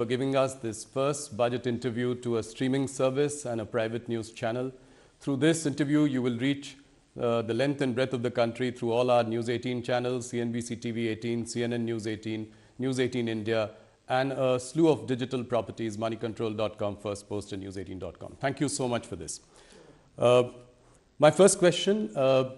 for giving us this first budget interview to a streaming service and a private news channel. Through this interview, you will reach the length and breadth of the country through all our News 18 channels, CNBC TV 18, CNN News 18, News 18 India, and a slew of digital properties, moneycontrol.com, First Post, and news18.com. Thank you so much for this. My first question,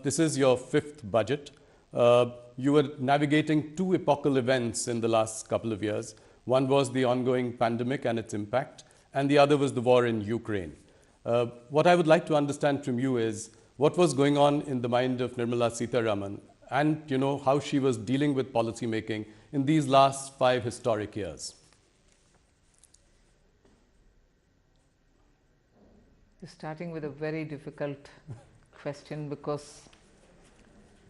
this is your fifth budget. You were navigating two epochal events in the last couple of years. One was the ongoing pandemic and its impact, and the other was the war in Ukraine. What I would like to understand from you is what was going on in the mind of Nirmala Sitharaman, and how she was dealing with policy making in these last 5 historic years. Starting with a very difficult question, because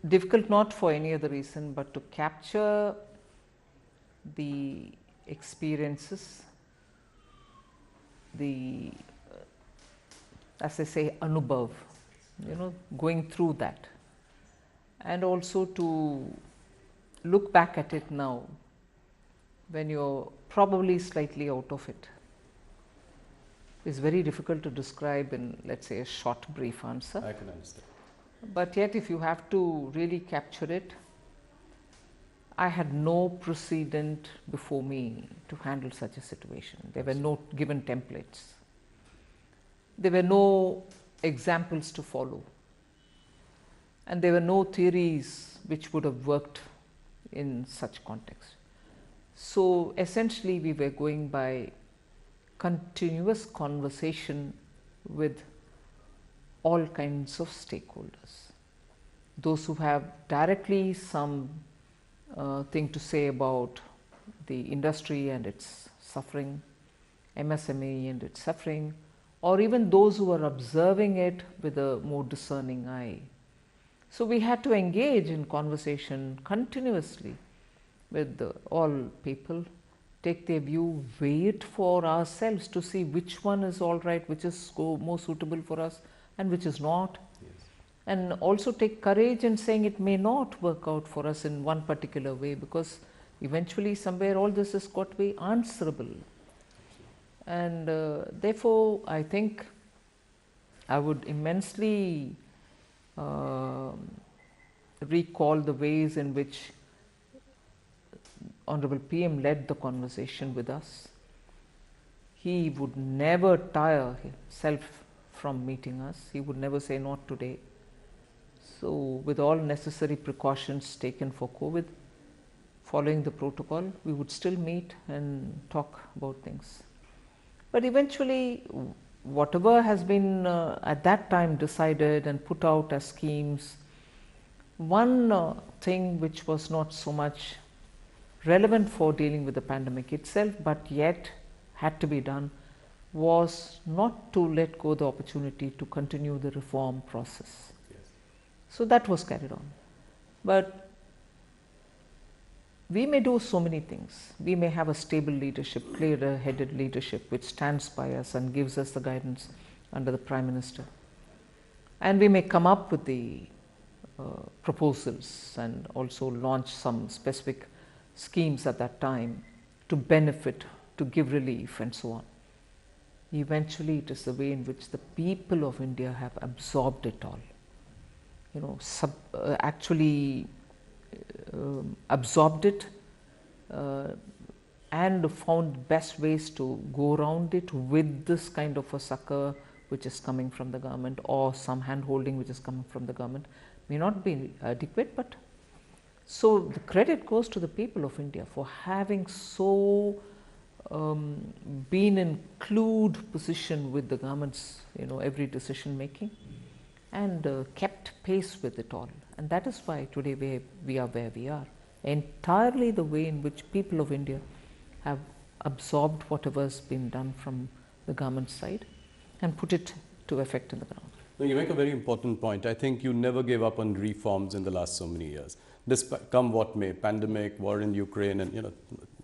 difficult not for any other reason but to capture the experiences, the as I say, anubhav, going through that, and also to look back at it now when you're probably slightly out of it. It's very difficult to describe in, let's say, a short brief answer. I can understand. But yet, if you have to really capture it, I had no precedent before me to handle such a situation. There were no given templates. There were no examples to follow. And there were no theories which would have worked in such context. So essentially, we were going by continuous conversation with all kinds of stakeholders. Those who have directly some thing to say about the industry and its suffering, MSME and its suffering, or even those who are observing it with a more discerning eye. So we had to engage in conversation continuously with all people, take their view, weigh it for ourselves to see which one is all right, which is more suitable for us and which is not. Yes. And also take courage in saying it may not work out for us in one particular way, because eventually somewhere all this has got to be answerable. And therefore, I think I would immensely recall the ways in which Honorable PM led the conversation with us. He would never tire himself from meeting us. He would never say, not today. So with all necessary precautions taken for COVID, following the protocol, we would still meet and talk about things. But eventually, whatever has been at that time decided and put out as schemes, one thing which was not so much relevant for dealing with the pandemic itself, but yet had to be done, was not to let go the opportunity to continue the reform process. Yes. So that was carried on. But we may do so many things. We may have a stable leadership, clear-headed leadership, which stands by us and gives us the guidance under the Prime Minister. And we may come up with the proposals and also launch some specific schemes at that time to benefit, to give relief and so on. Eventually, it is the way in which the people of India have absorbed it all. Absorbed it and found best ways to go around it with this kind of a succor which is coming from the government, or some hand holding which is coming from the government. May not be adequate, but so the credit goes to the people of India for having so been in clued position with the government's every decision making, and kept pace with it all. And that is why today we are where we are. Entirely the way in which people of India have absorbed whatever has been done from the government side and put it to effect in the ground. No, you make a very important point. I think you never gave up on reforms in the last so many years. Despite, come what may, pandemic, war in Ukraine, and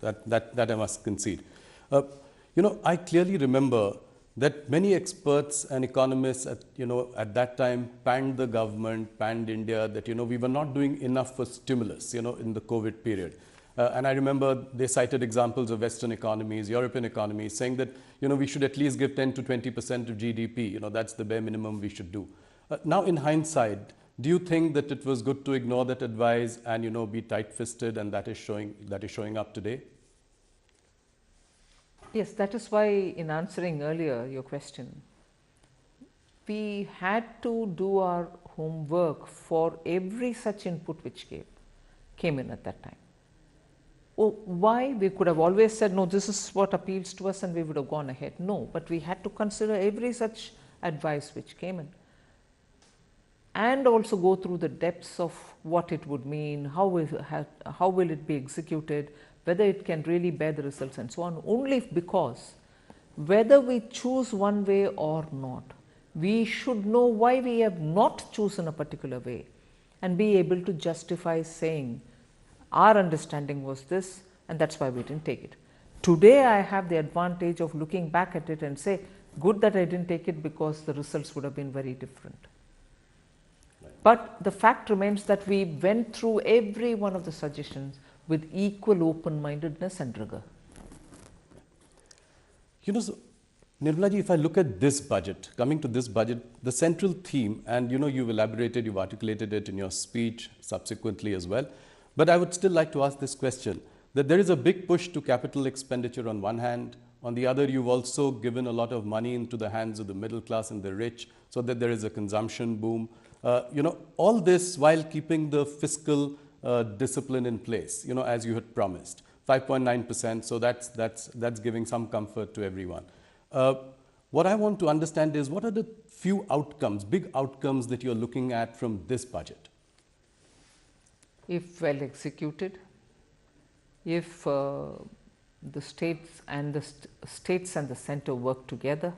that I must concede. I clearly remember that many experts and economists at that time panned the government, panned India, that we were not doing enough for stimulus in the COVID period. And I remember they cited examples of Western economies, European economies, saying that, we should at least give 10 to 20% of GDP. That's the bare minimum we should do. Now, in hindsight, do you think that it was good to ignore that advice and, be tight-fisted, and that is showing up today? Yes, that is why in answering earlier your question, we had to do our homework for every such input which came in at that time. Why? We could have always said, no, this is what appeals to us, and we would have gone ahead. No, but we had to consider every such advice which came in, and also go through the depths of what it would mean, how will it be executed, whether it can really bear the results, and so on. Only because whether we choose one way or not, we should know why we have not chosen a particular way and be able to justify saying our understanding was this, and that's why we didn't take it. Today I have the advantage of looking back at it and say, good that I didn't take it, because the results would have been very different. But the fact remains that we went through every one of the suggestions with equal open-mindedness and rigor. So, Nirmala ji, if I look at this budget, coming to this budget, the central theme, and you've elaborated, you've articulated it in your speech subsequently as well, but I would still like to ask this question, that there is a big push to capital expenditure on one hand. On the other, you've also given a lot of money into the hands of the middle class and the rich, so that there is a consumption boom. All this while keeping the fiscal discipline in place, as you had promised, 5.9%. So that's giving some comfort to everyone. What I want to understand is, what are the few outcomes, big outcomes that you're looking at from this budget? If well executed, if the states and the center work together,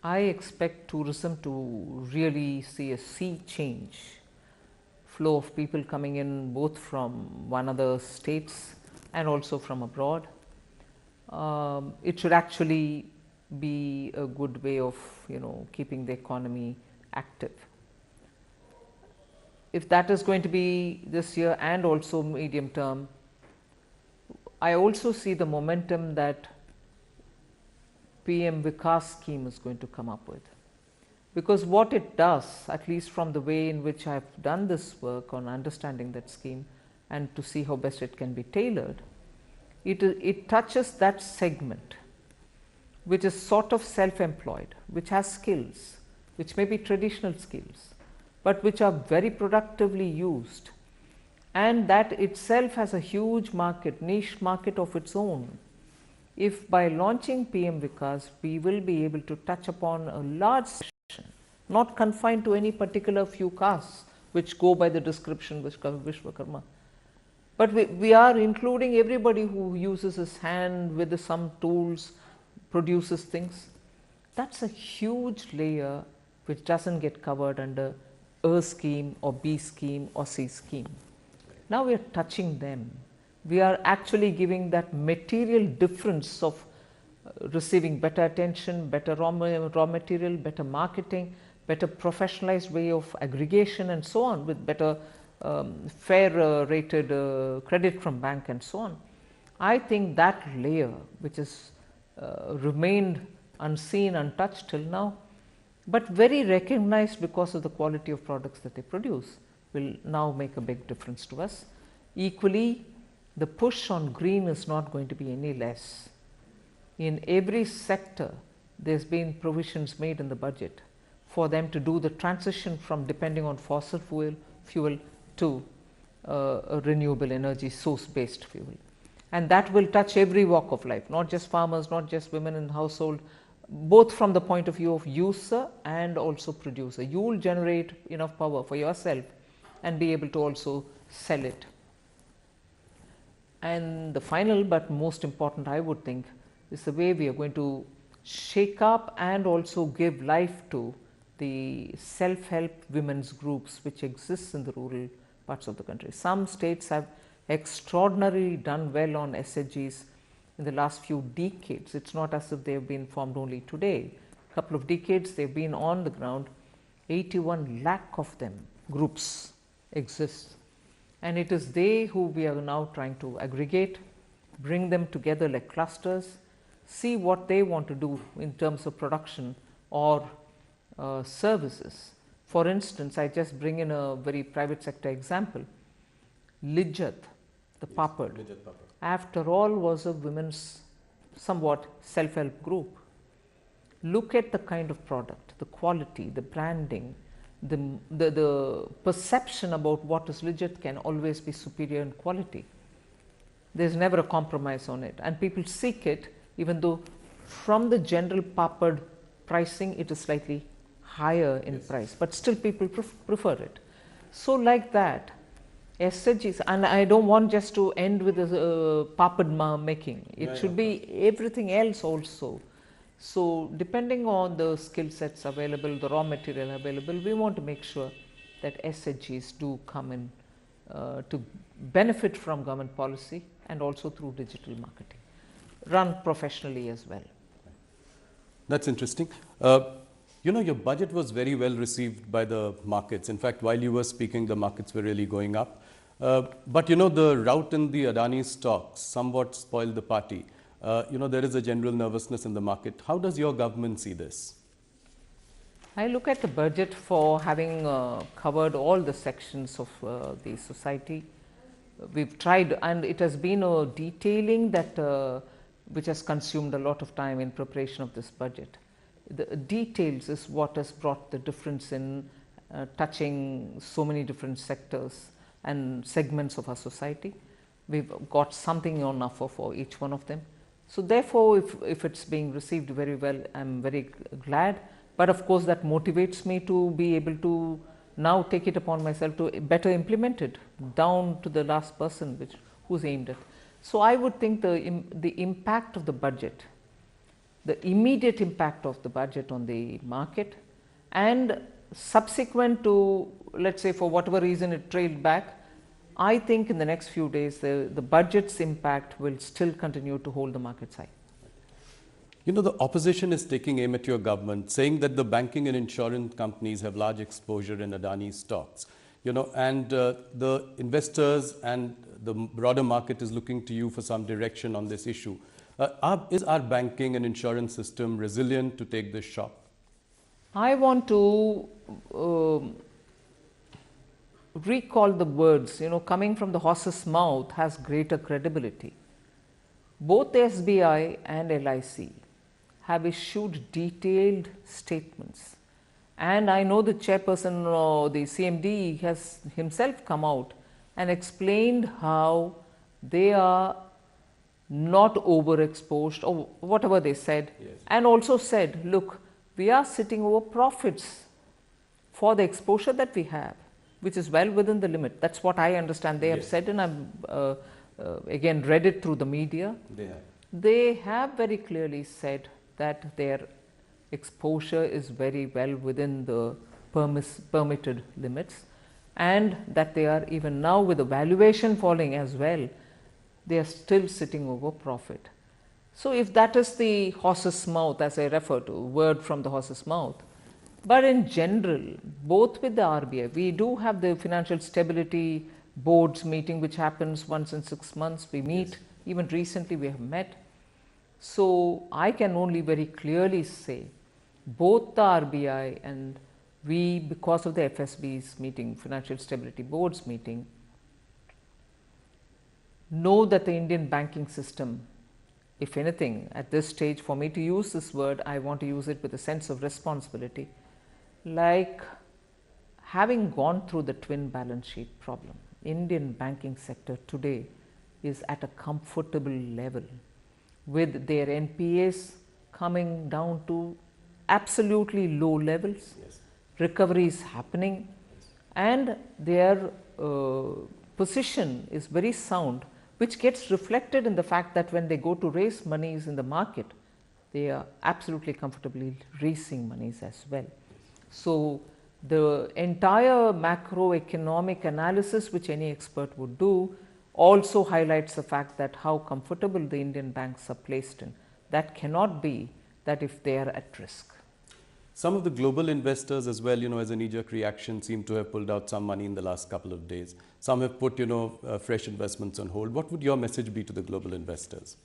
I expect tourism to really see a sea change, flow of people coming in both from one other states and also from abroad. It should actually be a good way of keeping the economy active. If that is going to be this year and also medium term, I also see the momentum that PM Vikas scheme is going to come up with, because what it does, at least from the way in which I have done this work on understanding that scheme and to see how best it can be tailored, it touches that segment which is sort of self-employed, which has skills, which may be traditional skills, but which are very productively used, and that itself has a huge market, niche market of its own. If by launching PM Vikas, we will be able to touch upon a large section, not confined to any particular few castes which go by the description Vishwakarma, but we are including everybody who uses his hand with some tools, produces things. That's a huge layer which doesn't get covered under A scheme or B scheme or C scheme. Now we are touching them. We are actually giving that material difference of receiving better attention, better raw material, better marketing, better professionalized way of aggregation and so on, with better fair rated credit from bank and so on. I think that layer, which has remained unseen, untouched till now, but very recognized because of the quality of products that they produce, will now make a big difference to us. Equally, the push on green is not going to be any less. In every sector, there's been provisions made in the budget for them to do the transition from depending on fossil fuel to a renewable energy source based fuel. And that will touch every walk of life, not just farmers, not just women in household, both from the point of view of user and also producer. You will generate enough power for yourself and be able to also sell it. And the final but most important, I would think, is the way we are going to shake up and also give life to the self-help women's groups which exist in the rural parts of the country. Some states have extraordinarily done well on SHGs in the last few decades. It's not as if they have been formed only today. A couple of decades they've been on the ground. 81 lakh of them, groups, exist. and it is they who we are now trying to aggregate, bring them together like clusters, see what they want to do in terms of production or services. For instance, I just bring in a very private sector example. Lijjat, the papad, after all was a women's somewhat self-help group. Look at the kind of product, the quality, the branding, the perception about what is Lijjat can always be superior in quality. There is never a compromise on it, and people seek it, even though from the general papad pricing it is slightly higher in price, but still people prefer it. So like that, SHGs, and I don't want just to end with papad making, it should be everything else also. So depending on the skill sets available, the raw material available, we want to make sure that SHGs do come in to benefit from government policy and also through digital marketing, run professionally as well. That's interesting. You know, your budget was very well received by the markets. In fact, while you were speaking, the markets were really going up. But you know, the rout in the Adani stocks somewhat spoiled the party. You know, there is a general nervousness in the market. How does your government see this? I look at the budget for having covered all the sections of the society. We've tried, and it has been a detailing that which has consumed a lot of time in preparation of this budget. The details is what has brought the difference in touching so many different sectors and segments of our society. We've got something on offer for each one of them. So therefore, if it's being received very well, I'm very glad. But of course, that motivates me to be able to now take it upon myself to better implement it down to the last person who's aimed at. So I would think the impact of the budget, the immediate impact of the budget on the market, and subsequent to, let's say, for whatever reason it trailed back, I think in the next few days the budget's impact will still continue to hold the markets high. You know, the opposition is taking aim at your government, saying that the banking and insurance companies have large exposure in Adani stocks. You know, and the investors and the broader market is looking to you for some direction on this issue. Is our banking and insurance system resilient to take this shock? I want to recall the words, you know, coming from the horse's mouth has greater credibility. Both the SBI and LIC have issued detailed statements, and I know the chairperson or the CMD has himself come out and explained how they are not overexposed or whatever they said, and also said, look, we are sitting over profits for the exposure that we have, which is well within the limit. That's what I understand they have said, and I've again read it through the media. They have very clearly said that their exposure is very well within the permitted limits, and that they are, even now with the valuation falling as well, they are still sitting over profit. So if that is the horse's mouth, as I refer to, word from the horse's mouth, but in general, both with the RBI, we do have the Financial Stability Board's meeting, which happens once in 6 months. We meet, even recently we have met. So I can only very clearly say, both the RBI and we, because of the FSB's meeting, Financial Stability Board's meeting, know that the Indian banking system, if anything, at this stage, for me to use this word, I want to use it with a sense of responsibility, like having gone through the twin balance sheet problem. Indian banking sector today is at a comfortable level, with their NPAs coming down to absolutely low levels, recovery is happening, and their position is very sound, which gets reflected in the fact that when they go to raise monies in the market, they are absolutely comfortably raising monies as well. So the entire macroeconomic analysis which any expert would do also highlights the fact that how comfortable the Indian banks are placed in. That cannot be that if they are at risk. Some of the global investors as well, as a knee-jerk reaction, seem to have pulled out some money in the last couple of days. Some have put, fresh investments on hold. What would your message be to the global investors?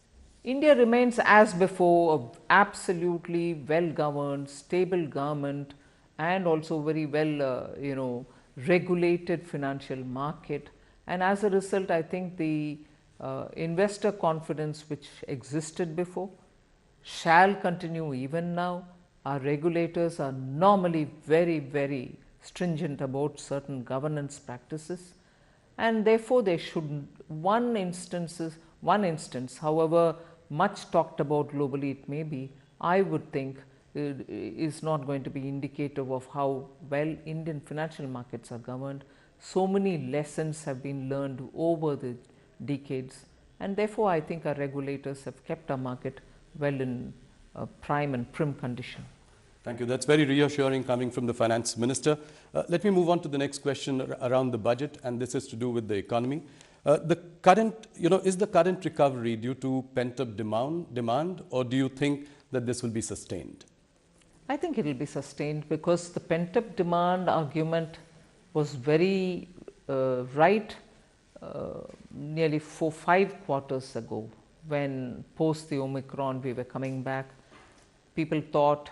India remains as before an absolutely well-governed, stable government and also very well, regulated financial market. And as a result, I think the investor confidence which existed before shall continue even now. Our regulators are normally very, very stringent about certain governance practices, and therefore they should, one instance, however much talked about globally it may be, I would think is not going to be indicative of how well Indian financial markets are governed. So many lessons have been learned over the decades, and therefore I think our regulators have kept our market well in prime and prim condition. Thank you. That's very reassuring coming from the Finance Minister. Let me move on to the next question around the budget, and this is to do with the economy. The current, is the current recovery due to pent-up demand, or do you think that this will be sustained? I think it will be sustained because the pent-up demand argument was very right nearly 4-5 quarters ago, when post the Omicron we were coming back. People thought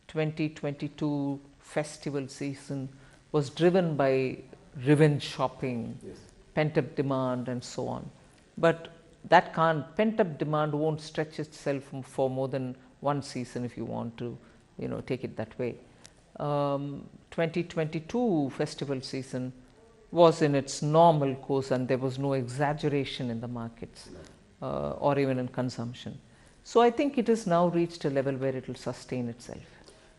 2022 festival season was driven by revenge shopping, yes, pent-up demand and so on. But that pent-up demand won't stretch itself for more than one season if you want to, take it that way. 2022 festival season was in its normal course and there was no exaggeration in the markets or even in consumption. So I think it has now reached a level where it will sustain itself.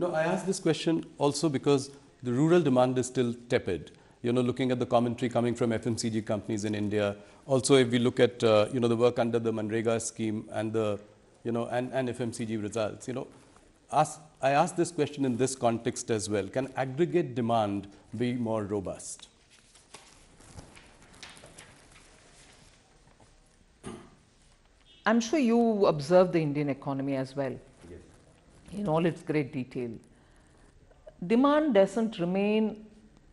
No, I asked this question also because the rural demand is still tepid. Looking at the commentary coming from FMCG companies in India. Also, if we look at, the work under the Manrega scheme and the, and FMCG results, I asked this question in this context as well. Can aggregate demand be more robust? I'm sure you observe the Indian economy as well, yes, in all its great detail. Demand doesn't remain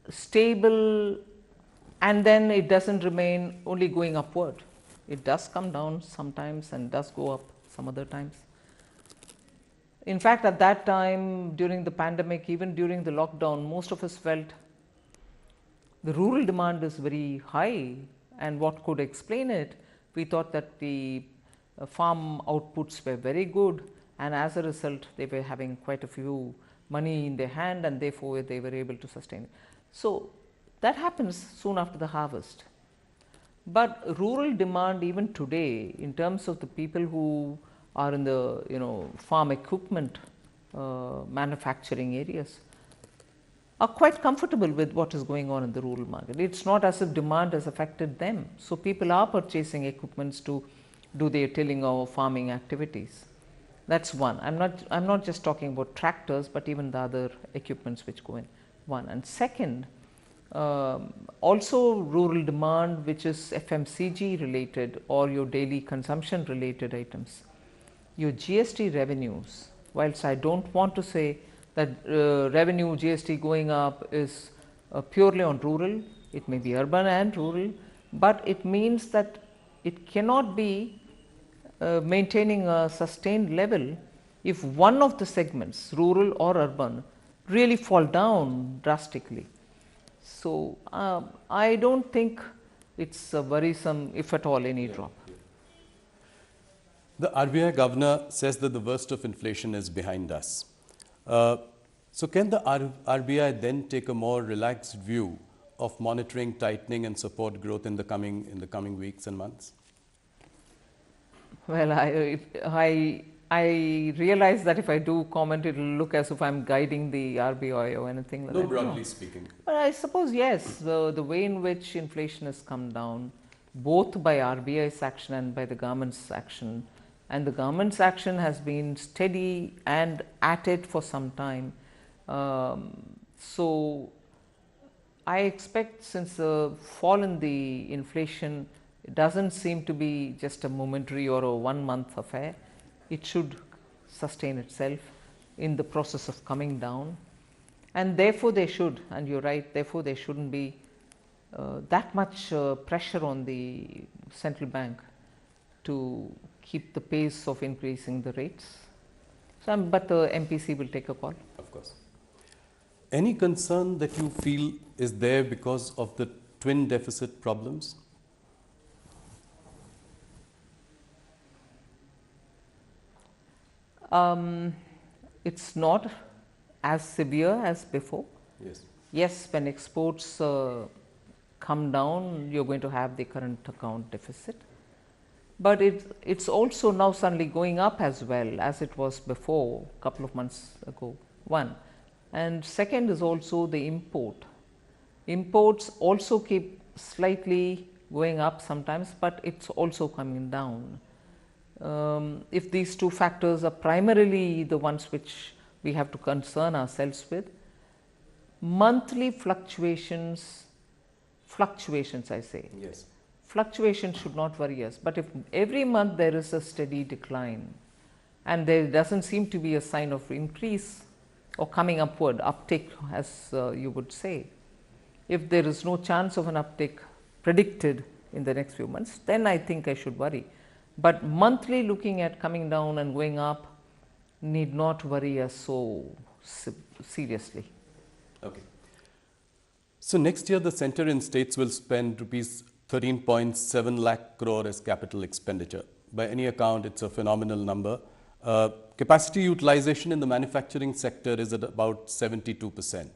stable and then it doesn't remain only going upward. It does come down sometimes and does go up some other times. In fact, at that time during the pandemic, even during the lockdown, most of us felt the rural demand is very high, and what could explain it? We thought that the farm outputs were very good, and as a result they were having quite a few money in their hand and therefore they were able to sustain it. So that happens soon after the harvest. But rural demand even today, in terms of the people who are in the farm equipment manufacturing areas, are quite comfortable with what is going on in the rural market. It's not as if demand has affected them. So people are purchasing equipments to do their tilling or farming activities. That's one. I'm not just talking about tractors, but even the other equipments which go in. One. And second, also rural demand which is FMCG related or your daily consumption related items. Your GST revenues, whilst I don't want to say that revenue GST going up is purely on rural, it may be urban and rural, but it means that it cannot be maintaining a sustained level if one of the segments, rural or urban, really fall down drastically. So I don't think it's worrisome, if at all, any drop. The RBI governor says that the worst of inflation is behind us. So can the RBI then take a more relaxed view of monitoring, tightening and support growth in the coming weeks and months? Well, I realize that if I do comment, it will look as if I'm guiding the RBI or anything like that. No, broadly speaking. But I suppose, yes, the way in which inflation has come down, both by RBI's action and by the government's action, and the government's action has been steady and at it for some time. So I expect, since the fall in the inflation doesn't seem to be just a momentary or a 1 month affair, it should sustain itself. in the process of coming down, and therefore they should, and you're right, therefore there shouldn't be that much pressure on the central bank to keep the pace of increasing the rates. So, but the MPC will take a call. Of course. Any concern that you feel is there because of the twin deficit problems? It's not as severe as before. Yes. Yes, when exports come down, you're going to have the current account deficit. But it's also now suddenly going up as well as it was before, a couple of months ago, one. And second is also the import. Imports also keep slightly going up sometimes, but it's also coming down. If these two factors are primarily the ones which we have to concern ourselves with, monthly fluctuations I say. Yes. Fluctuations should not worry us, but if every month there is a steady decline and there doesn't seem to be a sign of increase or coming upward, uptick as you would say, if there is no chance of an uptick predicted in the next few months, then I think I should worry. But monthly looking at coming down and going up need not worry us so seriously. Okay. So next year the centre in states will spend rupees 13.7 lakh crore as capital expenditure. By any account, it's a phenomenal number. Capacity utilization in the manufacturing sector is at about 72%.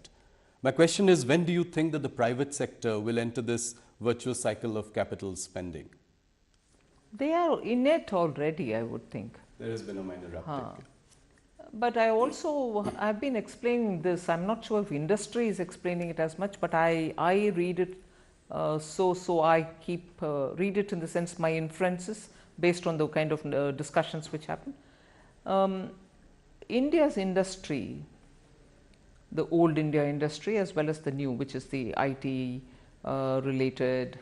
My question is, when do you think that the private sector will enter this virtuous cycle of capital spending? They are in it already, I would think. There has been a minor uptick. But I've been explaining this. I'm not sure if industry is explaining it as much, but I read it. So I keep read it in the sense my inferences based on the kind of discussions which happen. India's industry, the old India industry as well as the new, which is the IT related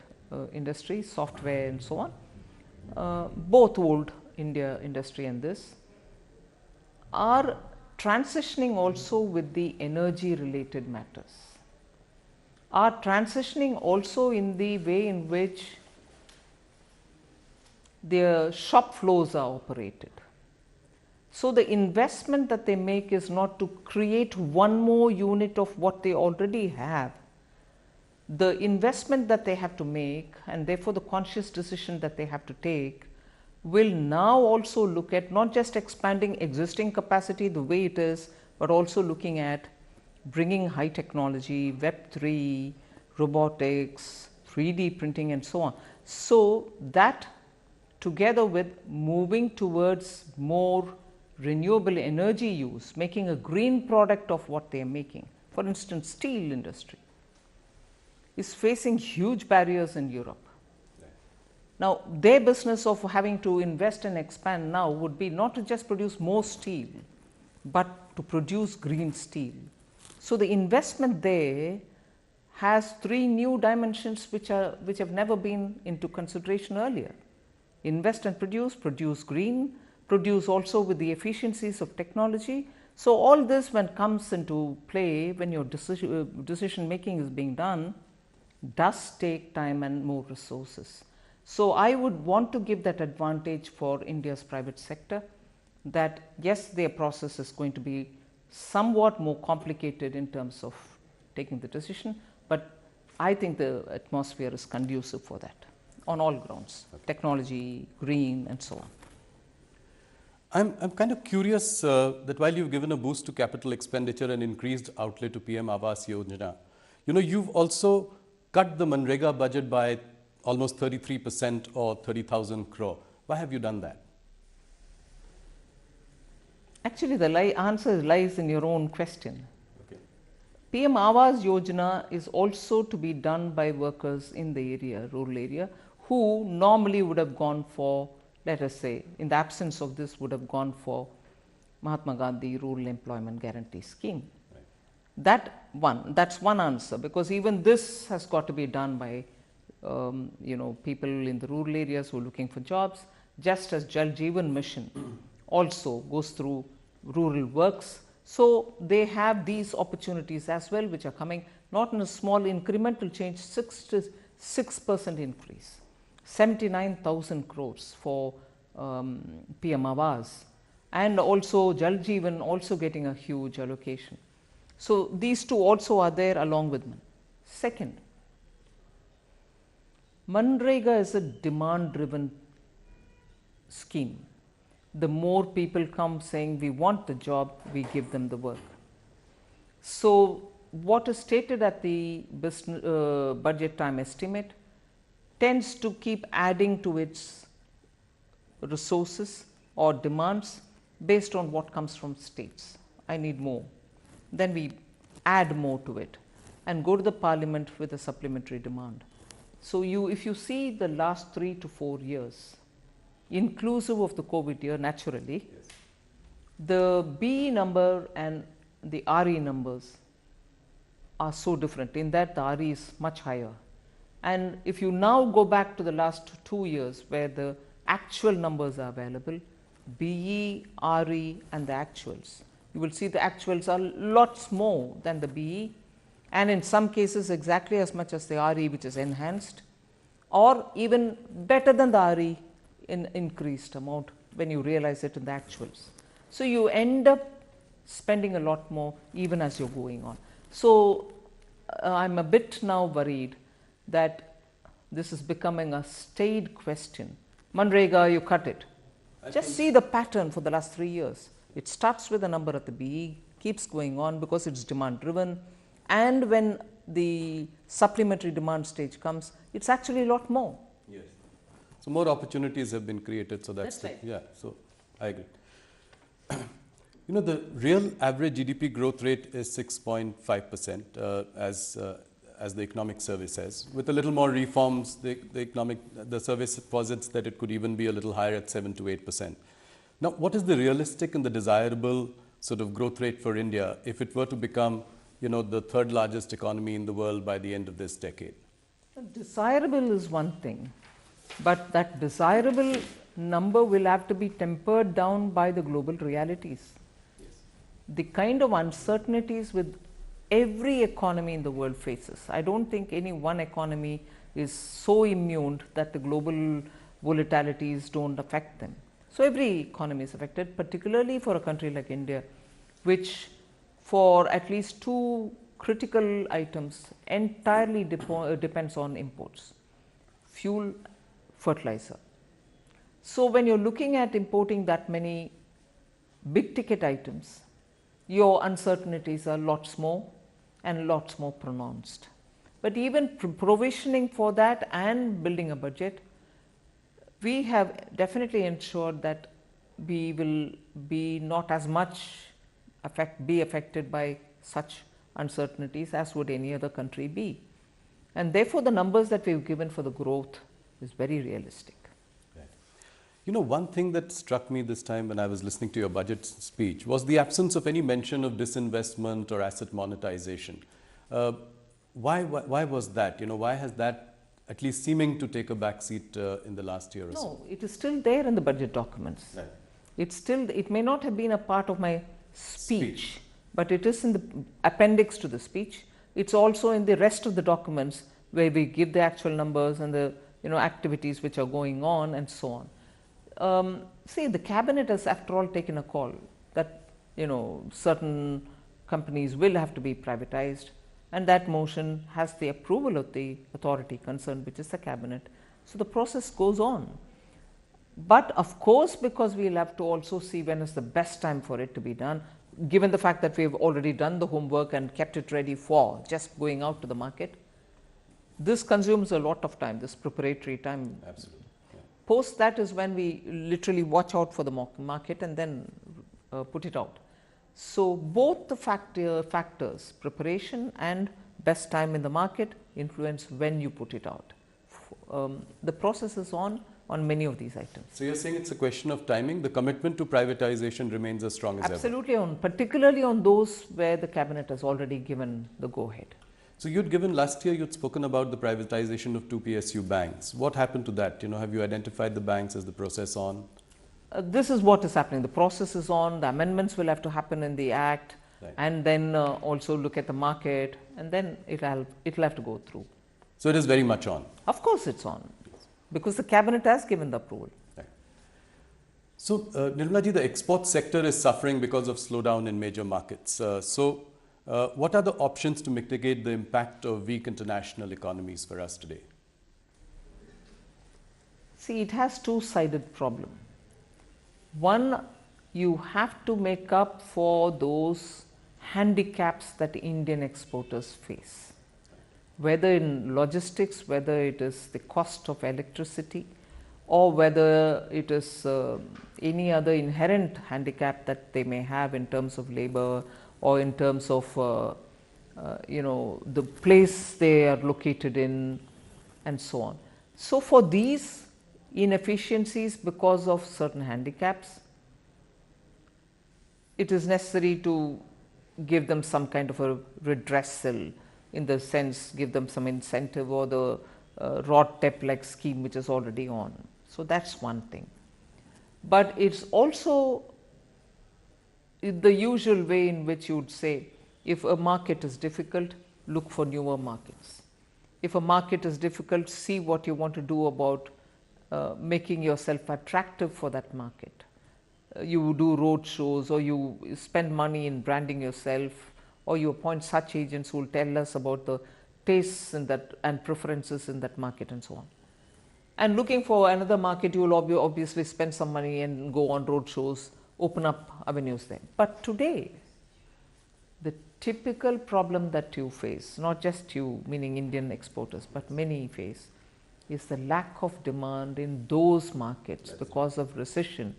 industry, software and so on, both old India industry and this, are transitioning also with the energy related matters, are transitioning also in the way in which their shop floors are operated. So the investment that they make is not to create one more unit of what they already have. The investment that they have to make, and therefore the conscious decision that they have to take, will now also look at not just expanding existing capacity the way it is, but also looking at bringing high technology, Web3, robotics, 3D printing and so on. So that together with moving towards more renewable energy use, making a green product of what they are making. For instance, steel industry is facing huge barriers in Europe. Now, their business of having to invest and expand now would be not to just produce more steel, but to produce green steel. So the investment there has three new dimensions which have never been into consideration earlier. Invest and produce green, produce also with the efficiencies of technology. So all this when comes into play, when your decision making is being done, does take time and more resources. So I would want to give that advantage for India's private sector, that yes, their process is going to be somewhat more complicated in terms of taking the decision, but I think the atmosphere is conducive for that on all grounds, technology, green and so on. I'm kind of curious that while you've given a boost to capital expenditure and increased outlay to PM Awas Yojana, you've also cut the Manrega budget by almost 33% or 30,000 crore. Why have you done that? Actually, the answer lies in your own question. Okay. PM Awas Yojana is also to be done by workers in the area, rural area, who normally would have gone for, let us say, in the absence of this, would have gone for Mahatma Gandhi Rural Employment Guarantee Scheme. Right. That's one answer, because even this has got to be done by people in the rural areas who are looking for jobs, just as Jal Jeevan Mission also goes through rural works So they have these opportunities as well, which are coming not in a small incremental change, 6% increase, 79,000 crores for PM Awas, and also Jal Jeevan also getting a huge allocation. So these two also are there along with them. Second, Manrega is a demand driven scheme. The more people come saying we want the job, we give them the work. So what is stated at the budget time estimate tends to keep adding to its resources or demands based on what comes from states. I need more. Then we add more to it and go to the parliament with a supplementary demand. So if you see the last 3 to 4 years, inclusive of the COVID year, naturally, yes, the BE number and the RE numbers are so different in that the RE is much higher. And if you now go back to the last 2 years where the actual numbers are available, BE, RE and the actuals, you will see the actuals are lots more than the BE, and in some cases exactly as much as the RE, which is enhanced, or even better than the RE in increased amount when you realize it in the actuals. So you end up spending a lot more even as you're going on. So I'm a bit now worried that this is becoming a staid question. Manrega, you cut it. Just see the pattern for the last 3 years. It starts with a number at the BE, keeps going on because it's demand driven, and when the supplementary demand stage comes, it's actually a lot more. Yes. So more opportunities have been created, so that's right. Yeah, so I agree. You know, the real average GDP growth rate is 6.5%, as the economic survey says. With a little more reforms, the survey posits that it could even be a little higher at 7 to 8%. Now, what is the realistic and the desirable sort of growth rate for India if it were to become, you know, the third largest economy in the world by the end of this decade? Desirable is one thing, but that desirable number will have to be tempered down by the global realities. Yes. The kind of uncertainties with every economy in the world faces. I don't think any one economy is so immune that the global volatilities don't affect them. So every economy is affected, particularly for a country like India, which for at least 2 critical items entirely depends on imports: fuel, fertilizer. So when you're looking at importing that many big ticket items, your uncertainties are lots more and lots more pronounced. But even provisioning for that and building a budget, we have definitely ensured that we will be not as much affected by such uncertainties as would any other country be. And therefore, the numbers that we've given for the growth is very realistic. Right. You know, one thing that struck me this time when I was listening to your budget speech was the absence of any mention of disinvestment or asset monetization. Why was that? You know, why has that at least seeming to take a back seat in the last year or so? No, it is still there in the budget documents. Right. It may not have been a part of my speech, but it is in the appendix to the speech. It's also in the rest of the documents where we give the actual numbers and the activities which are going on and so on. See, the cabinet has after all taken a call that certain companies will have to be privatized, and that motion has the approval of the authority concerned, which is the cabinet. So the process goes on. But of course, because we will have to also see when is the best time for it to be done, given the fact that we have already done the homework and kept it ready for just going out to the market, this consumes a lot of time, this preparatory time. Absolutely. Yeah. Post that is when we literally watch out for the market and then put it out. So both the factors, preparation and best time in the market, influence when you put it out. The process is on many of these items. So you're saying it's a question of timing. The commitment to privatization remains as strong as ever. Absolutely, particularly on those where the cabinet has already given the go-ahead. So last year you'd spoken about the privatization of 2 PSU banks. What happened to that? Have you identified the banks? Is the process on? This is what is happening. The process is on, the amendments will have to happen in the Act, Right. and then also look at the market, and then it'll have to go through. So it is very much on. Of course it's on, because the Cabinet has given the approval. Right. So, Nirmala ji, the export sector is suffering because of slowdown in major markets. What are the options to mitigate the impact of weak international economies for us today? See, it has two-sided problem. One, you have to make up for those handicaps that Indian exporters face, whether in logistics, whether it is the cost of electricity, or whether it is any other inherent handicap that they may have in terms of labor, or in terms of the place they are located in, and so on. So for these inefficiencies because of certain handicaps, it is necessary to give them some kind of a redressal, in the sense give them some incentive, or the RODTEP like scheme which is already on. So that's one thing. But it's also the usual way in which you would say, if a market is difficult, look for newer markets. If a market is difficult, see what you want to do about making yourself attractive for that market. You do road shows, or you spend money in branding yourself, or you appoint such agents who will tell us about the tastes in that and preferences in that market, and so on. And looking for another market, you will obviously spend some money and go on road shows, open up avenues there. But today, the typical problem that you face, not just you, meaning Indian exporters, but many face, is the lack of demand in those markets because of recession,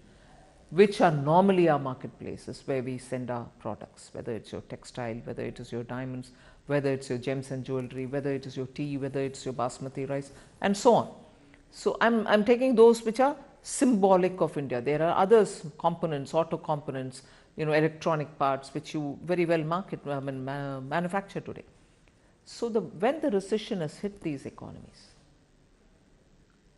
which are normally our marketplaces where we send our products, whether it's your textile, whether it is your diamonds, whether it's your gems and jewelry, whether it is your tea, whether it's your basmati rice, and so on. So I'm taking those which are symbolic of India. There are others, components, auto components, electronic parts, which you very well manufacture today. So when the recession has hit these economies,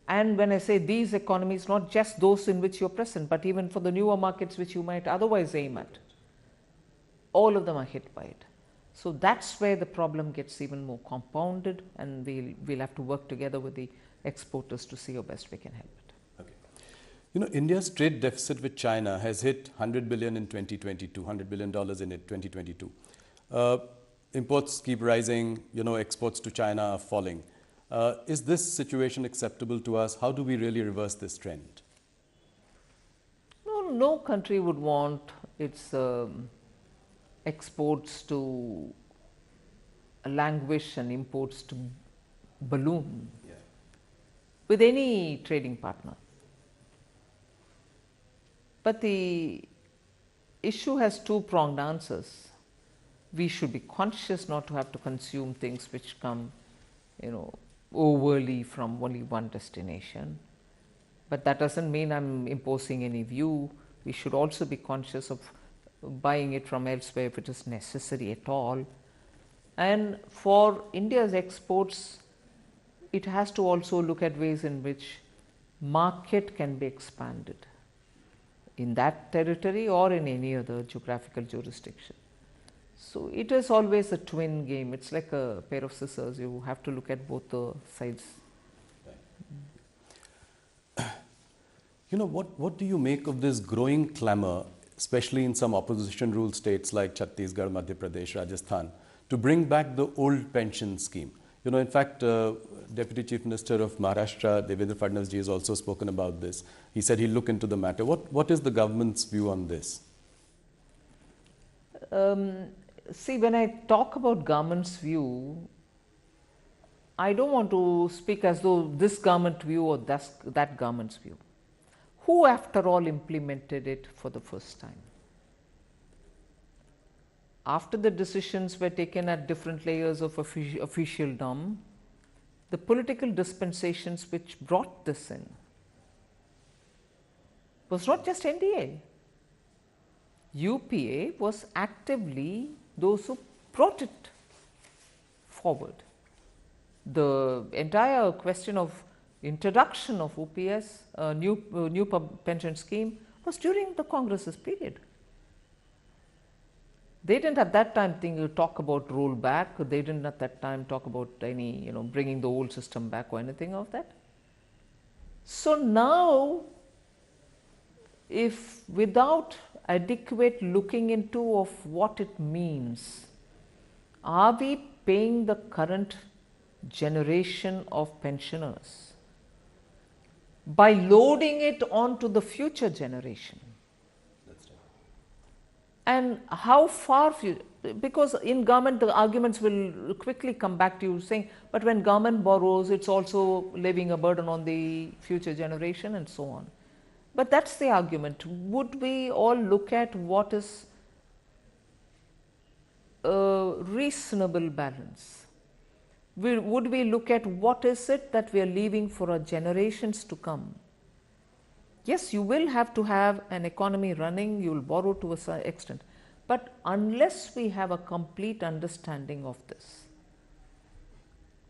and when I say these economies, not just those in which you're present, but even for the newer markets which you might otherwise aim at, all of them are hit by it. So that's where the problem gets even more compounded, and we'll have to work together with the exporters to see how best we can help it. Okay. India's trade deficit with China has hit $100 billion in 2022, $100 billion in 2022. Imports keep rising, exports to China are falling. Is this situation acceptable to us? How do we really reverse this trend? No country would want its exports to languish and imports to balloon with any trading partner. But the issue has two-pronged answers. We should be conscious not to have to consume things which come, overly from only one destination. But that doesn't mean I'm imposing any view. We should also be conscious of buying it from elsewhere if it is necessary at all. And for India's exports, it has to also look at ways in which market can be expanded in that territory or in any other geographical jurisdiction. So it is always a twin game. It's like a pair of scissors. You have to look at both the sides. What do you make of this growing clamor, especially in some opposition ruled states like Chhattisgarh, Madhya Pradesh, Rajasthan, to bring back the old pension scheme? In fact, Deputy Chief Minister of Maharashtra, Devendra Fadnavis ji, has also spoken about this. He said he'll look into the matter. What is the government's view on this? See, when I talk about government's view, I don't want to speak as though this government view or that government's view. Who, after all, implemented it for the first time? After the decisions were taken at different layers of officialdom, the political dispensations which brought this in was not just NDA. UPA was actively those who brought it forward. The entire question of introduction of OPS, new pension scheme, was during the Congress's period. They didn't at that time talk about rollback. They didn't at that time talk about any, bringing the old system back or anything of that. So now, if without adequate looking into of what it means, are we paying the current generation of pensioners by loading it onto the future generation? And how far, because in government the arguments will quickly come back to you saying, but when government borrows, it's also leaving a burden on the future generation and so on. But that's the argument. Would we all look at what is a reasonable balance? Would we look at what is it that we are leaving for our generations to come? Yes, you will have to have an economy running, you will borrow to a certain extent. But unless we have a complete understanding of this,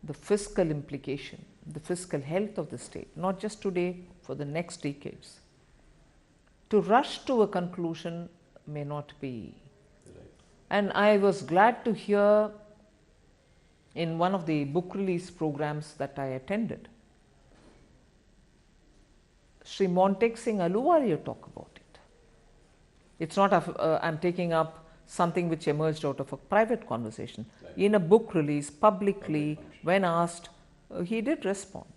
the fiscal implication, the fiscal health of the state, not just today, for the next decades, to rush to a conclusion may not be. Right. And I was glad to hear in one of the book release programs that I attended, Sri Montek Singh Aluwalia talk about it. It's not I'm taking up something which emerged out of a private conversation. Right. In a book release, publicly, when asked, he did respond.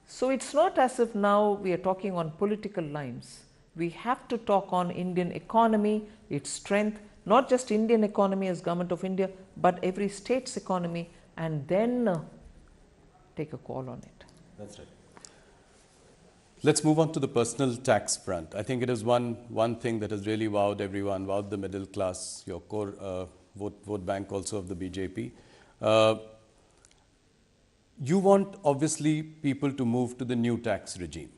So it's not as if now we are talking on political lines. We have to talk on Indian economy, its strength, not just Indian economy as Government of India, but every state's economy, and then take a call on it. That's right. Let's move on to the personal tax front. I think it is one thing that has really wowed everyone, wowed the middle class, your core vote bank also of the BJP. You want obviously people to move to the new tax regime.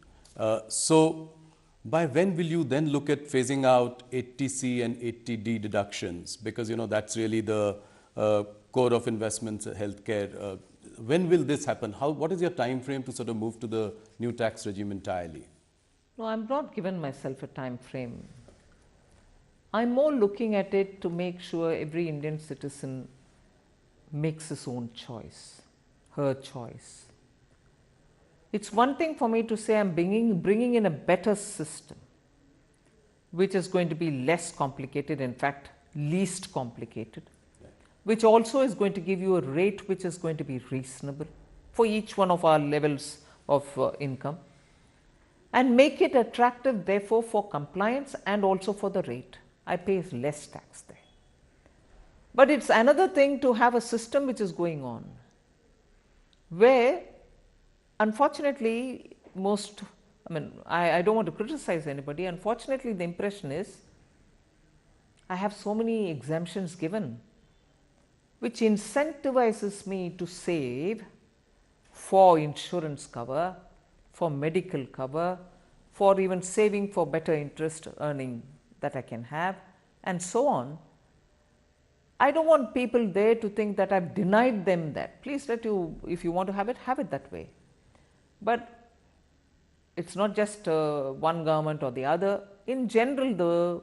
So by when will you then look at phasing out 80C and 80D deductions? Because that's really the core of investments, healthcare. When will this happen? What is your time frame to sort of move to the new tax regime entirely? No, I'm not given myself a time frame. I'm more looking at it to make sure every Indian citizen makes his own choice, her choice. It's one thing for me to say I'm bringing in a better system, which is going to be less complicated, in fact, least complicated, which also is going to give you a rate which is going to be reasonable for each one of our levels of income, and make it attractive therefore for compliance and also for the rate. I pay less tax there. But it's another thing to have a system which is going on, where unfortunately I don't want to criticize anybody. Unfortunately, the impression is I have so many exemptions given, which incentivizes me to save for insurance cover, for medical cover, for even saving for better interest earning that I can have, and so on. I don't want people there to think that I've denied them that. Please if you want to have it that way. But it's not just one government or the other. In general, the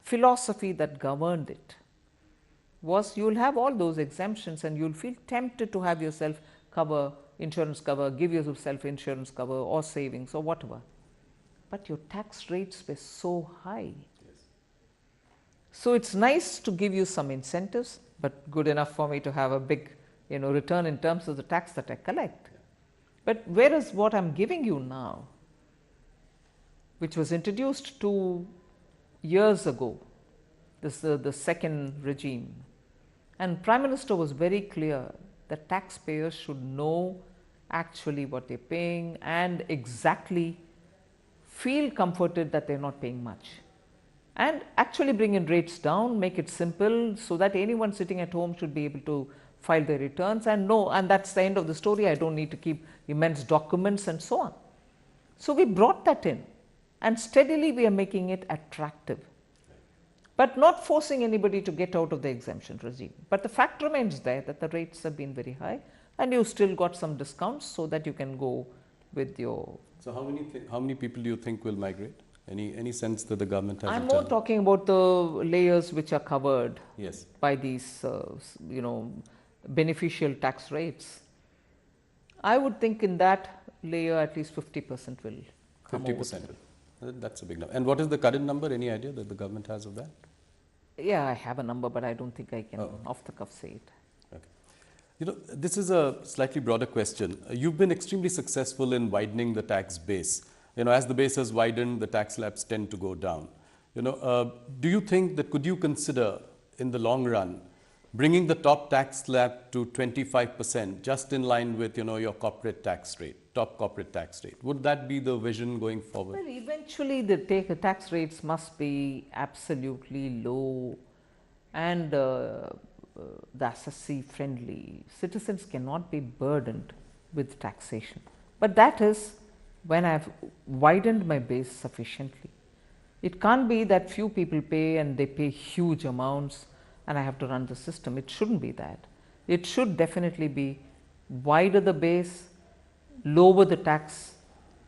philosophy that governed it was you'll have all those exemptions and you'll feel tempted to have yourself cover, insurance cover, give yourself insurance cover or savings or whatever. But your tax rates were so high. Yes. So it's nice to give you some incentives, but good enough for me to have a big return in terms of the tax that I collect. Yeah. But whereas what I'm giving you now, which was introduced 2 years ago, this is the second regime, and Prime Minister was very clear that taxpayers should know actually what they're paying and exactly feel comforted that they're not paying much, and actually bring in rates down, make it simple so that anyone sitting at home should be able to file their returns and know, and that's the end of the story. I don't need to keep immense documents and so on. So we brought that in, and steadily we are making it attractive, but not forcing anybody to get out of the exemption regime. But the fact remains there that the rates have been very high and you still got some discounts so that you can go with your... So how many people do you think will migrate? Any sense that the government has? I'm more talking about the layers which are covered Yes. by these, beneficial tax rates. I would think in that layer at least 50% will come 50%. That's a big number. And what is the current number? Any idea that the government has of that? Yeah, I have a number, but I don't think I can off the cuff say it. Okay. This is a slightly broader question. You've been extremely successful in widening the tax base. As the base has widened, the tax slabs tend to go down. Do you think that could you consider in the long run bringing the top tax slab to 25%, just in line with your corporate tax rate, top corporate tax rate? Would that be the vision going forward? Well, eventually the tax rates must be absolutely low and the assessee friendly. Citizens cannot be burdened with taxation. But that is when I have widened my base sufficiently. It can't be that few people pay and they pay huge amounts and I have to run the system. It shouldn't be that. It should definitely be wider the base, lower the tax,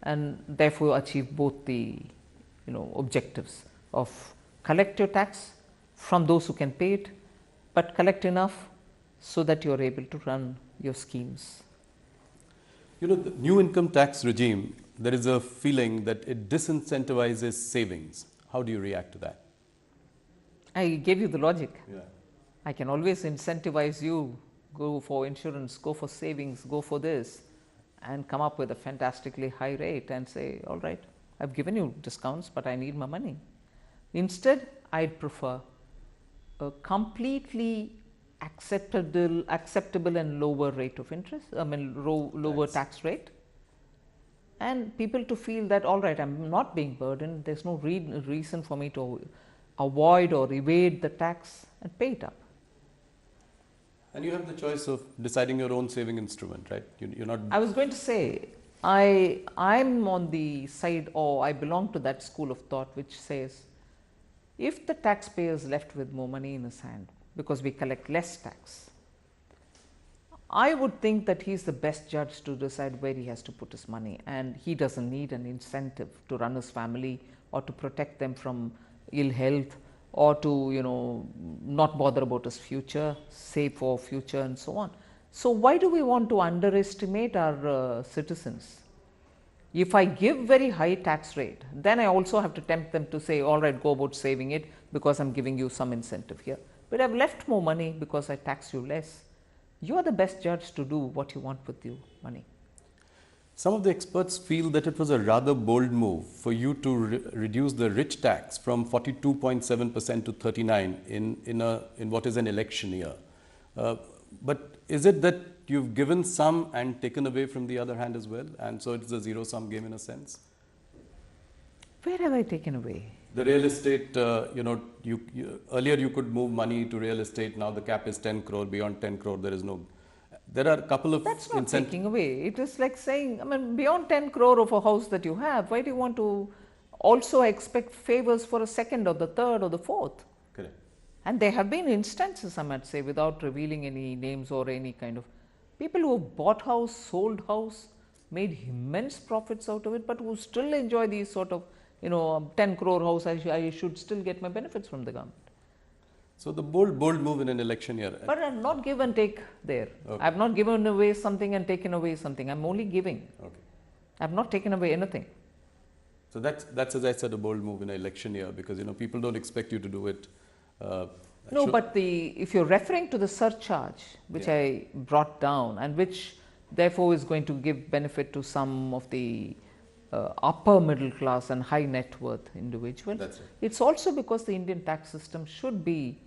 and therefore achieve both the objectives of collect your tax from those who can pay it, but collect enough so that you are able to run your schemes. The new income tax regime, there is a feeling that it disincentivizes savings. How do you react to that? I gave you the logic. Yeah. I can always incentivize you, go for insurance, go for savings, go for this, and come up with a fantastically high rate and say, all right, I've given you discounts, but I need my money. Instead, I'd prefer a completely acceptable and lower rate of interest, lower tax rate, and people to feel that, all right, I'm not being burdened, there's no reason for me to avoid or evade the tax and pay it up. And you have the choice of deciding your own saving instrument, right? You're not. I was going to say, I'm on the side, or I belong to that school of thought which says, if the taxpayer is left with more money in his hand because we collect less tax, I would think that he's the best judge to decide where he has to put his money, and he doesn't need an incentive to run his family or to protect them from ill health or to not bother about his future, save for future and so on. So why do we want to underestimate our citizens? If I give very high tax rate, then I also have to tempt them to say, all right, go about saving it because I'm giving you some incentive here. But I've left more money because I tax you less. You are the best judge to do what you want with your money. Some of the experts feel that it was a rather bold move for you to reduce the rich tax from 42.7% to 39% in what is an election year. But is it that you've given some and taken away from the other hand as well, and so it's a zero-sum game in a sense? Where have I taken away? The real estate, earlier you could move money to real estate, now the cap is 10 crore, beyond 10 crore there is no. There are a couple of That's not taking away. It is like saying, beyond 10 crore of a house that you have, why do you want to also expect favors for a second or the third or the fourth? Correct. And there have been instances, I might say, without revealing any names or any kind of people who have bought house, sold house, made immense profits out of it, but who still enjoy these sort of, 10 crore house, I should still get my benefits from the government. So the bold move in an election year. But I'm not give and take there. Okay. I've not given away something and taken away something. I'm only giving. Okay. I've not taken away anything. So that's as I said, a bold move in an election year, because people don't expect you to do it. No, but if you're referring to the surcharge, which I brought down and which therefore is going to give benefit to some of the upper middle class and high net worth individuals. That's right. It's also because the Indian tax system should be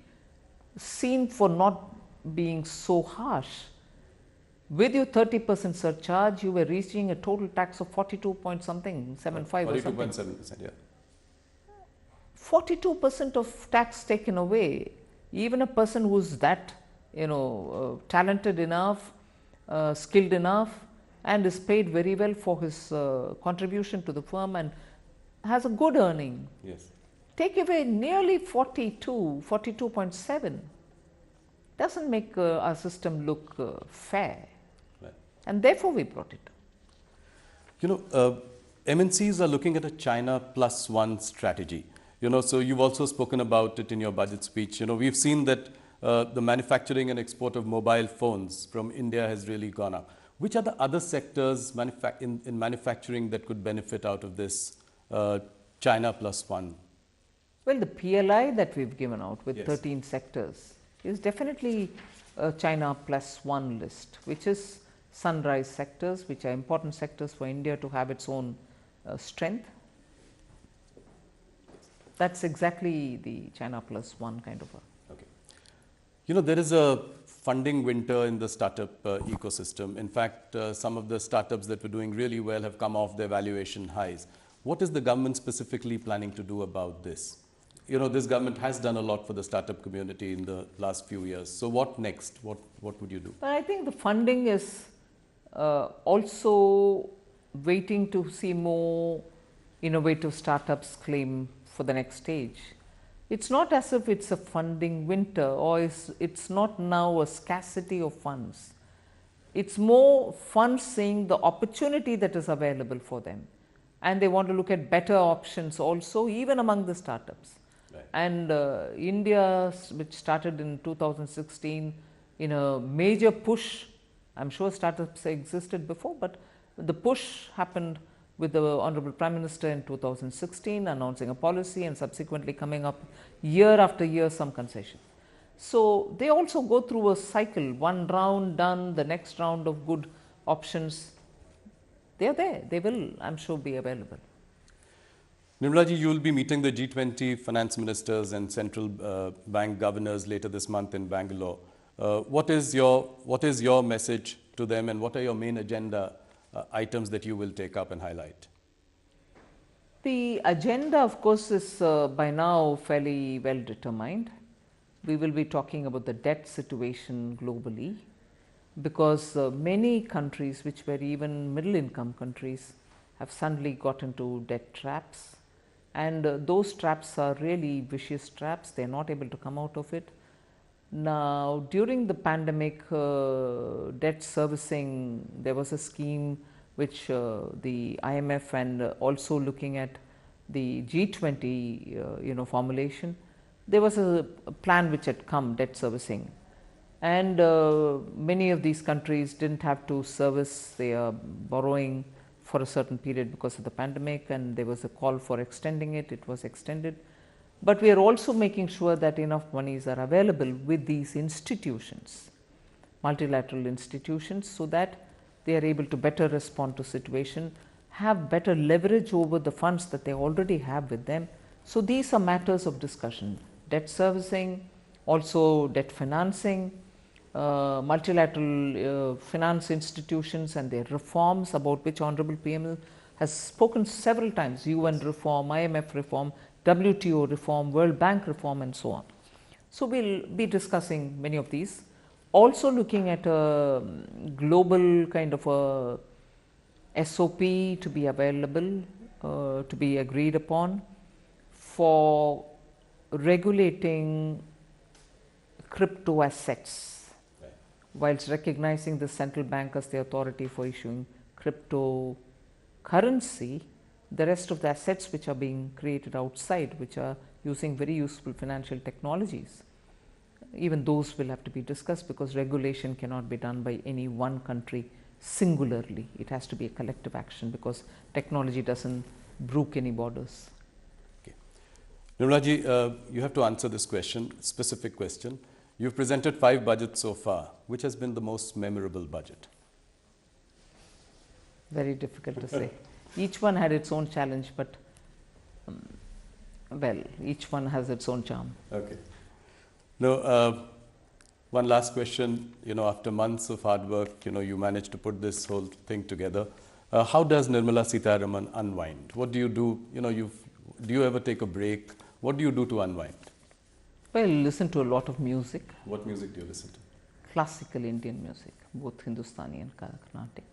seen for not being so harsh. With your 30% surcharge, you were reaching a total tax of 42 point something, 75 or something. 42.7%, yeah. 42% of tax taken away. Even a person who's that, talented enough, skilled enough, and is paid very well for his contribution to the firm and has a good earning. Yes. Take away nearly 42.7. Doesn't make our system look fair. Right. And therefore we brought it. MNCs are looking at a China plus one strategy. So you've also spoken about it in your budget speech. We've seen that the manufacturing and export of mobile phones from India has really gone up. Which are the other sectors in manufacturing that could benefit out of this China plus one? Well, the PLI that we've given out with Yes. 13 sectors is definitely a China plus one list, which is sunrise sectors, which are important sectors for India to have its own strength. That's exactly the China plus one kind of a. Okay. There is a funding winter in the startup ecosystem. In fact, some of the startups that were doing really well have come off their valuation highs. What is the government specifically planning to do about this? This government has done a lot for the startup community in the last few years. So what next? What would you do? But I think the funding is also waiting to see more innovative startups claim for the next stage. It's not as if it's a funding winter, or it's not now a scarcity of funds. It's more funds seeing the opportunity that is available for them, and they want to look at better options also, even among the startups. Right. And India, which started in 2016 in a major push, I'm sure startups existed before, but the push happened with the Honorable Prime Minister in 2016 announcing a policy and subsequently coming up year after year some concession. So they also go through a cycle, one round done, the next round of good options. They are there, they will, I'm sure, be available. Nirmala ji, you will be meeting the G20 Finance Ministers and central bank governors later this month in Bangalore. What is your message to them, and what are your main agenda items that you will take up and highlight? The agenda, of course, is by now fairly well determined. We will be talking about the debt situation globally, because many countries which were even middle income countries have suddenly got into debt traps, and those traps are really vicious traps. They are not able to come out of it. Now, during the pandemic, debt servicing, there was a scheme which the IMF and also looking at the G20 formulation, there was a plan which had come, debt servicing, and many of these countries didn't have to service their borrowing for a certain period because of the pandemic, and there was a call for extending it. It was extended. But we are also making sure that enough monies are available with these institutions, multilateral institutions, so that they are able to better respond to situation, have better leverage over the funds that they already have with them. So these are matters of discussion: debt servicing, also debt financing, multilateral finance institutions and their reforms, about which Honorable PM has spoken several times: UN reform, IMF reform, WTO reform, World Bank reform, and so on. So we'll be discussing many of these. Also looking at a global kind of a SOP to be available, to be agreed upon for regulating crypto assets, Right. whilst recognizing the central bank as the authority for issuing cryptocurrency. The rest of the assets which are being created outside, which are using very useful financial technologies, even those will have to be discussed, because regulation cannot be done by any one country singularly. It has to be a collective action, because technology doesn't brook any borders. Okay. Nirmala ji, you have to answer this question, specific question. You've presented 5 budgets so far. Which has been the most memorable budget? Very difficult to say. Each one had its own challenge, but well, each one has its own charm. Okay. Now, one last question. After months of hard work, you managed to put this whole thing together. How does Nirmala Sitharaman unwind? What do you do? Do you ever take a break? What do you do to unwind? Well, listen to a lot of music. What music do you listen to? Classical Indian music, both Hindustani and Carnatic.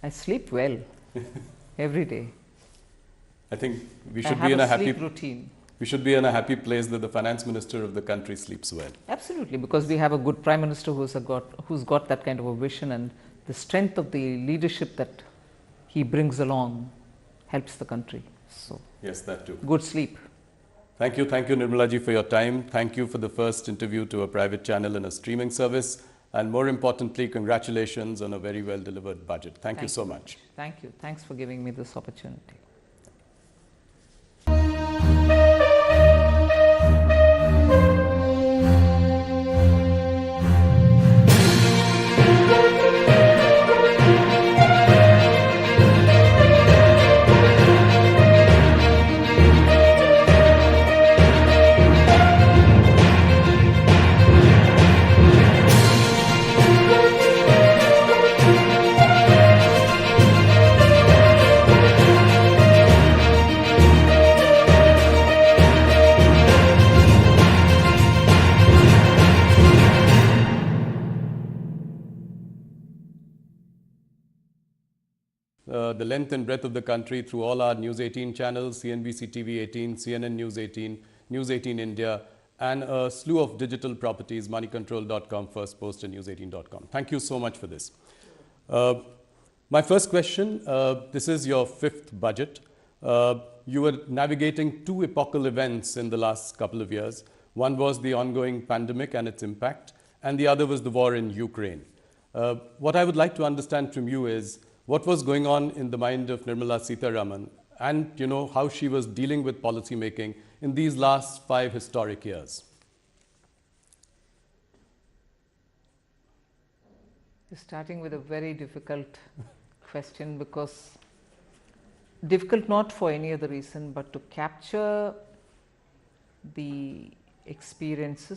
I sleep well every day. I think we should be in a happy sleep routine. we should be in a happy place that the finance minister of the country sleeps well. Absolutely, because we have a good Prime Minister who's got that kind of a vision, and the strength of the leadership that he brings along helps the country. So, yes, that too. Good sleep. Thank you, Nirmala ji, for your time. Thank you for the first interview to a private channel and a streaming service. And more importantly, congratulations on a very well delivered budget. Thank you so much. Thank you. Thanks for giving me this opportunity. The length and breadth of the country through all our News 18 channels, CNBC TV 18, CNN News 18, News 18 India, and a slew of digital properties, moneycontrol.com, First Post, and news18.com. Thank you so much for this. My first question, this is your fifth budget. You were navigating two epochal events in the last couple of years. One was the ongoing pandemic and its impact, and the other was the war in Ukraine. What I would like to understand from you is, what was going on in the mind of Nirmala Sitharaman, and how she was dealing with policy making in these last 5 historic years? You're starting with a very difficult question, because difficult not for any other reason but to capture the experiences